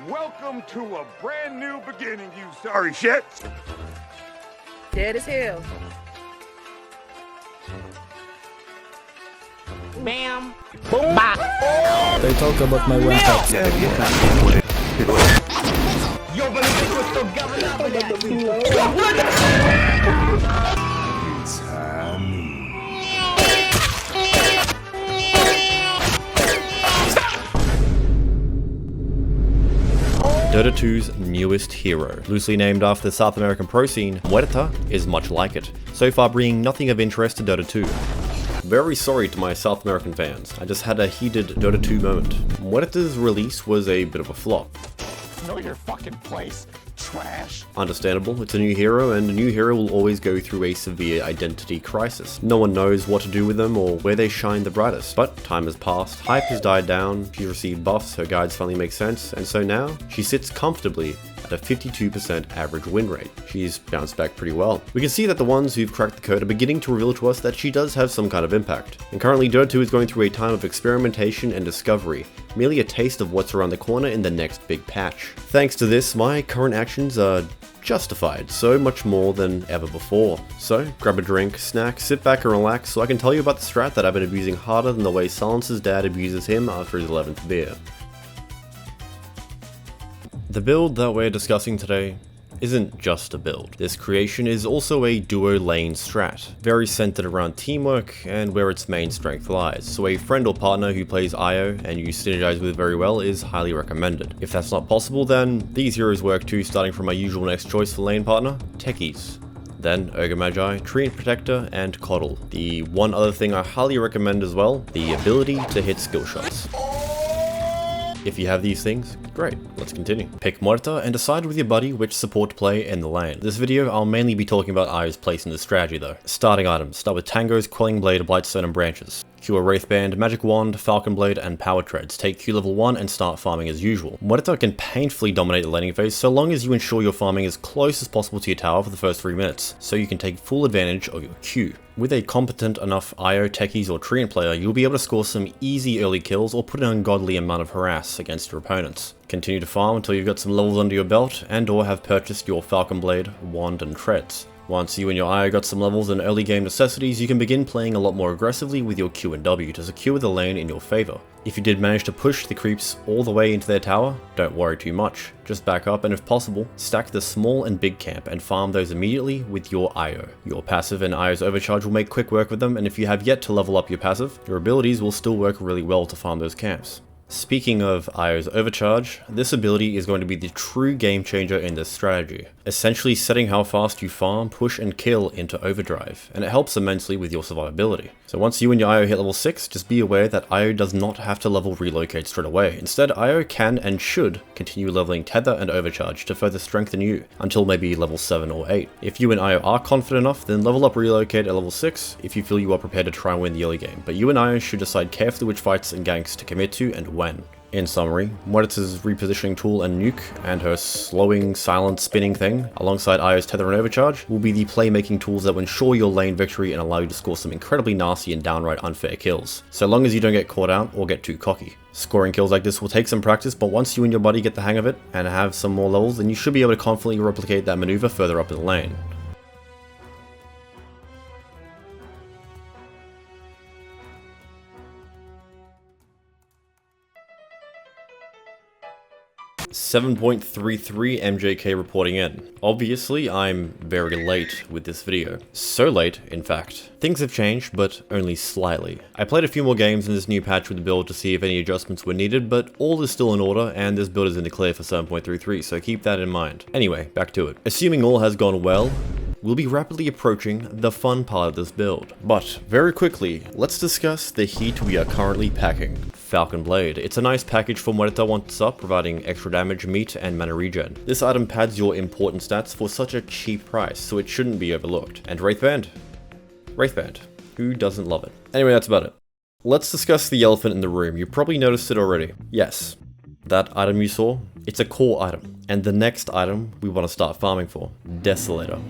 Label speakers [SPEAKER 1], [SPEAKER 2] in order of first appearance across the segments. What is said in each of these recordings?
[SPEAKER 1] Welcome to a brand new beginning, you sorry shit.
[SPEAKER 2] Dead as hell.
[SPEAKER 3] Bam. Boom. Bop.
[SPEAKER 4] They talk about my weapons.
[SPEAKER 3] Yo, but questo
[SPEAKER 5] Dota 2's newest hero. Loosely named after the South American pro scene, Muerta is much like it, so far bringing nothing of interest to Dota 2. Very sorry to my South American fans, I just had a heated Dota 2 moment. Muerta's release was a bit of a flop.
[SPEAKER 1] Know your fucking place, trash.
[SPEAKER 5] Understandable, it's a new hero, and a new hero will always go through a severe identity crisis. No one knows what to do with them or where they shine the brightest. But time has passed, hype has died down, she's received buffs, her guides finally make sense, and so now she sits comfortably at a 52% average win rate. She's bounced back pretty well. We can see that the ones who've cracked the code are beginning to reveal to us that she does have some kind of impact. And currently Dota 2 is going through a time of experimentation and discovery, merely a taste of what's around the corner in the next big patch. Thanks to this, my current actions are justified so much more than ever before. So grab a drink, snack, sit back and relax so I can tell you about the strat that I've been abusing harder than the way Silence's dad abuses him after his 11th beer. The build that we're discussing today isn't just a build. This creation is also a duo lane strat, very centered around teamwork and where its main strength lies, so a friend or partner who plays Io and you synergize with very well is highly recommended. If that's not possible, then these heroes work too, starting from my usual next choice for lane partner, Techies. Then Ogre Magi, Treant Protector, and Coddle. The one other thing I highly recommend as well, the ability to hit skill shots. If you have these things, great, let's continue. Pick Muerta and decide with your buddy which support to play in the lane. This video, I'll mainly be talking about Io's place in the strategy though. Starting items, start with Tango's Quelling Blade, Blightstone and Branches. Q a Wraithband, Magic Wand, Falcon Blade, and Power Treads. Take Q level 1 and start farming as usual. Muerta can painfully dominate the laning phase so long as you ensure you're farming as close as possible to your tower for the first 3 minutes, so you can take full advantage of your Q. With a competent enough Io, Techies, or Treant player, you'll be able to score some easy early kills or put an ungodly amount of harass against your opponents. Continue to farm until you've got some levels under your belt and or have purchased your Falcon Blade, Wand, and Treads. Once you and your Io got some levels and early game necessities, you can begin playing a lot more aggressively with your Q and W to secure the lane in your favor. If you did manage to push the creeps all the way into their tower, don't worry too much. Just back up and if possible, stack the small and big camp and farm those immediately with your Io. Your passive and Io's overcharge will make quick work with them, and if you have yet to level up your passive, your abilities will still work really well to farm those camps. Speaking of Io's overcharge, this ability is going to be the true game changer in this strategy, essentially setting how fast you farm, push and kill into overdrive, and it helps immensely with your survivability. So once you and your Io hit level 6, just be aware that Io does not have to level relocate straight away. Instead, Io can and should continue leveling Tether and Overcharge to further strengthen you until maybe level 7 or 8. If you and Io are confident enough, then level up relocate at level 6 if you feel you are prepared to try and win the early game, but you and Io should decide carefully which fights and ganks to commit to and when. In summary, Muerta's repositioning tool and nuke, and her slowing, silent spinning thing, alongside Io's Tether and Overcharge, will be the playmaking tools that will ensure your lane victory and allow you to score some incredibly nasty and downright unfair kills, so long as you don't get caught out or get too cocky. Scoring kills like this will take some practice, but once you and your buddy get the hang of it and have some more levels, then you should be able to confidently replicate that maneuver further up in the lane. .33 MJK reporting in. Obviously, I'm very late with this video. So late, in fact. Things have changed, but only slightly. I played a few more games in this new patch with the build to see if any adjustments were needed, but all is still in order, and this build is in the clear for 7.33, so keep that in mind. Anyway, back to it. Assuming all has gone well, we'll be rapidly approaching the fun part of this build. But very quickly, let's discuss the heat we are currently packing. Falcon Blade. It's a nice package for Muerta once it's up, providing extra damage, meat, and mana regen. This item pads your important stats for such a cheap price, so it shouldn't be overlooked. And Wraithband? Wraithband. Who doesn't love it? Anyway, that's about it. Let's discuss the elephant in the room. You probably noticed it already. Yes, that item you saw, it's a core item. And the next item we want to start farming for, Desolator.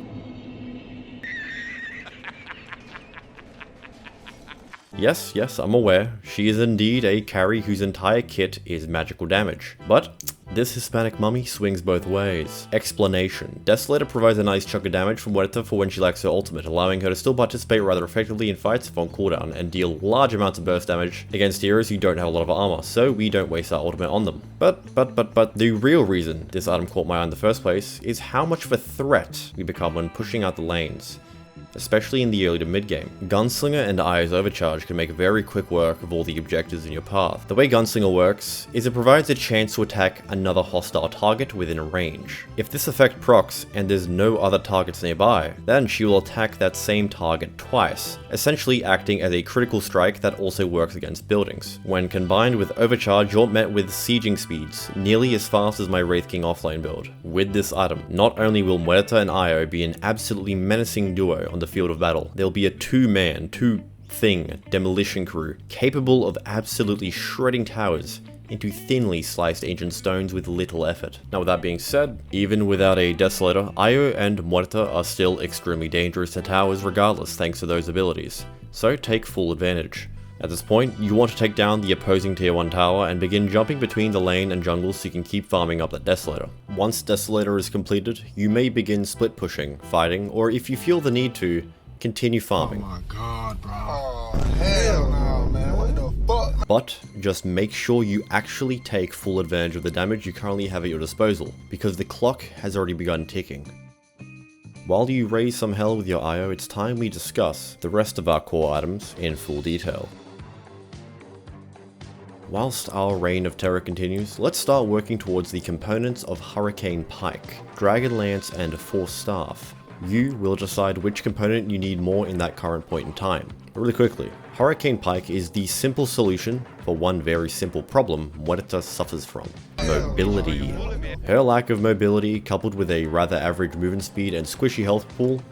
[SPEAKER 5] Yes, I'm aware, she is indeed a carry whose entire kit is magical damage. But This Hispanic mummy swings both ways. Explanation. Desolator provides a nice chunk of damage from Muerta for when she lacks her ultimate, allowing her to still participate rather effectively in fights if on cooldown, and deal large amounts of burst damage against heroes who don't have a lot of armor, so we don't waste our ultimate on them. But the real reason this item caught my eye in the first place is how much of a threat we become when pushing out the lanes, especially in the early to mid game. Gunslinger and Io's Overcharge can make very quick work of all the objectives in your path. The way Gunslinger works is it provides a chance to attack another hostile target within range. If this effect procs and there's no other targets nearby, then she will attack that same target twice, essentially acting as a critical strike that also works against buildings. When combined with Overcharge, you're met with sieging speeds nearly as fast as my Wraith King offlane build. With this item, not only will Muerta and Io be an absolutely menacing duo on the field of battle, there'll be a two-thing demolition crew capable of absolutely shredding towers into thinly sliced ancient stones with little effort. Now with that being said, even without a Desolator, Io and Muerta are still extremely dangerous to towers regardless thanks to those abilities, so take full advantage. At this point, you want to take down the opposing tier 1 tower and begin jumping between the lane and jungle so you can keep farming up that Desolator. Once Desolator is completed, you may begin split pushing, fighting, or if you feel the need to, continue farming.
[SPEAKER 6] Oh my god, bro. Oh, hell no, man. What the fuck?
[SPEAKER 5] But just make sure you actually take full advantage of the damage you currently have at your disposal, because the clock has already begun ticking. While you raise some hell with your Io, it's time we discuss the rest of our core items in full detail. Whilst our reign of terror continues, let's start working towards the components of Hurricane Pike, Dragon Lance, and Force Staff. You will decide which component you need more in that current point in time. Really quickly, Hurricane Pike is the simple solution for one very simple problem Muerta suffers from: mobility. Her lack of mobility, coupled with a rather average movement speed and squishy health pool,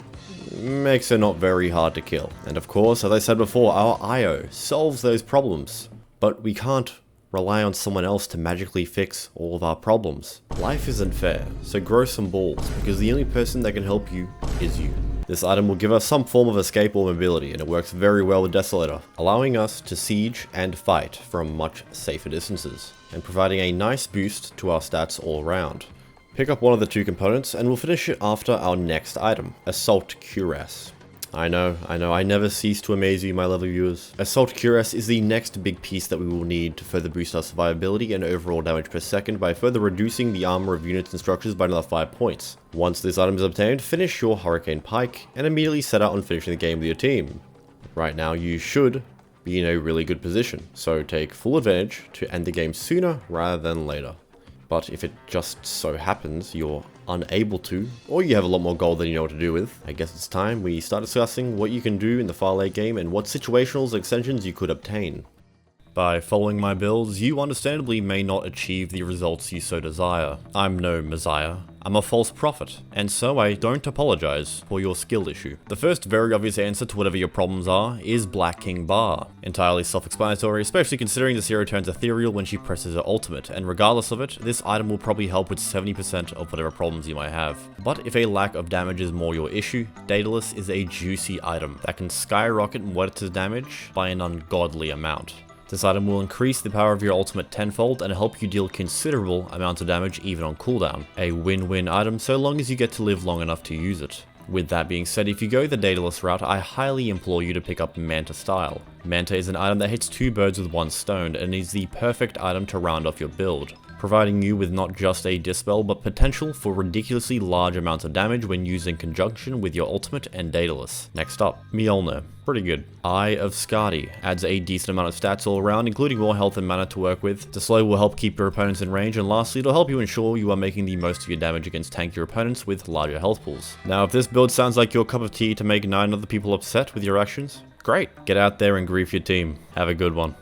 [SPEAKER 5] makes her not very hard to kill. And of course, as I said before, our Io solves those problems. But we can't rely on someone else to magically fix all of our problems. Life isn't fair, so grow some balls, because the only person that can help you is you. This item will give us some form of escape or mobility, and it works very well with Desolator, allowing us to siege and fight from much safer distances, and providing a nice boost to our stats all around. Pick up one of the two components, and we'll finish it after our next item, Assault Cuirass. I know, I never cease to amaze you, my lovely viewers. Assault Cuirass is the next big piece that we will need to further boost our survivability and overall damage per second by further reducing the armor of units and structures by another 5 points. Once this item is obtained, finish your Hurricane Pike and immediately set out on finishing the game with your team. Right now, you should be in a really good position, so take full advantage to end the game sooner rather than later. But if it just so happens you're unable to, or you have a lot more gold than you know what to do with, I guess it's time we start discussing what you can do in the far late game and what situational extensions you could obtain. By following my builds, you understandably may not achieve the results you so desire. I'm no messiah, I'm a false prophet, and so I don't apologize for your skill issue. The first very obvious answer to whatever your problems are is Black King Bar. Entirely self-explanatory, especially considering this hero turns ethereal when she presses her ultimate, and regardless of it, this item will probably help with 70% of whatever problems you might have. But if a lack of damage is more your issue, Daedalus is a juicy item that can skyrocket Muerta's damage by an ungodly amount. This item will increase the power of your ultimate tenfold and help you deal considerable amounts of damage even on cooldown. A win-win item so long as you get to live long enough to use it. With that being said, if you go the Daedalus route, I highly implore you to pick up Manta Style. Manta is an item that hits 2 birds with 1 stone and is the perfect item to round off your build, providing you with not just a dispel but potential for ridiculously large amounts of damage when used in conjunction with your ultimate and Daedalus. Next up, Mjolnir. Pretty good. Eye of Skadi adds a decent amount of stats all around, including more health and mana to work with. The slow will help keep your opponents in range, and lastly, it'll help you ensure you are making the most of your damage against tankier opponents with larger health pools. Now, if this build sounds like your cup of tea to make 9 other people upset with your actions, great. Get out there and grief your team. Have a good one.